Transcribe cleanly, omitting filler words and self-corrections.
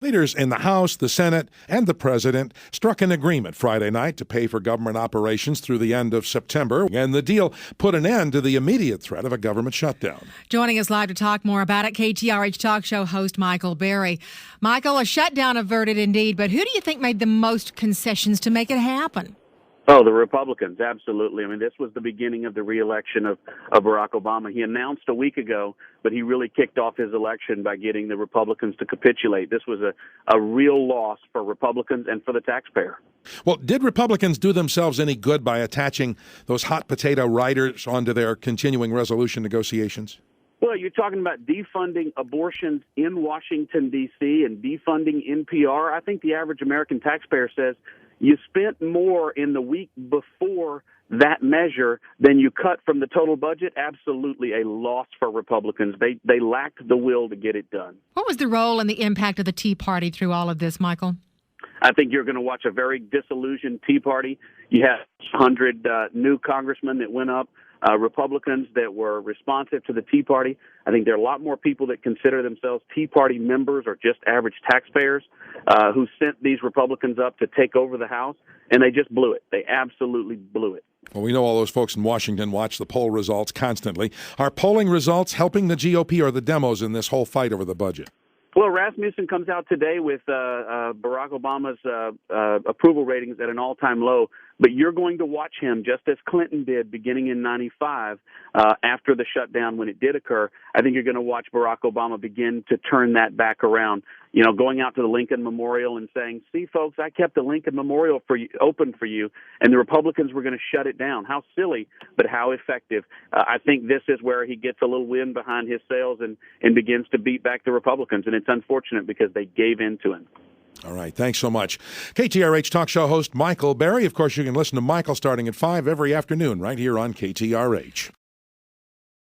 Leaders in the House, the Senate, and the President struck an agreement Friday night to pay for government operations through the end of September, and the deal put an end to the immediate threat of a government shutdown. Joining us live to talk more about it, KTRH talk show host Michael Berry. Michael, a shutdown averted indeed, but who do you think made the most concessions to make it happen? Oh, the Republicans, absolutely. I mean, this was the beginning of the reelection of Barack Obama. He announced a week ago, but he really kicked off his election by getting the Republicans to capitulate. This was a real loss for Republicans and for the taxpayer. Well, did Republicans do themselves any good by attaching those hot potato riders onto their continuing resolution negotiations? Well, you're talking about defunding abortions in Washington, D.C., and defunding NPR. I think the average American taxpayer says you spent more in the week before that measure than you cut from the total budget. Absolutely a loss for Republicans. They lacked the will to get it done. What was the role and the impact of the Tea Party through all of this, Michael? I think you're going to watch a very disillusioned Tea Party. You have 100 new congressmen that went up, Republicans that were responsive to the Tea Party. I think there are a lot more people that consider themselves Tea Party members or just average taxpayers who sent these Republicans up to take over the House, and they just blew it. They absolutely blew it. Well, we know all those folks in Washington watch the poll results constantly. Are polling results helping the GOP or the demos in this whole fight over the budget? Well, Rasmussen comes out today with Barack Obama's approval ratings at an all-time low, but you're going to watch him just as Clinton did beginning in 95 after the shutdown when it did occur. I think you're going to watch Barack Obama begin to turn that back around, you know, going out to the Lincoln Memorial and saying, see, folks, I kept the Lincoln Memorial open for you, and the Republicans were going to shut it down. How silly, but how effective. I think this is where he gets a little wind behind his sails and begins to beat back the Republicans, and it's unfortunate because they gave in to him. All right. Thanks so much. KTRH talk show host Michael Berry. Of course, you can listen to Michael starting at 5 every afternoon right here on KTRH.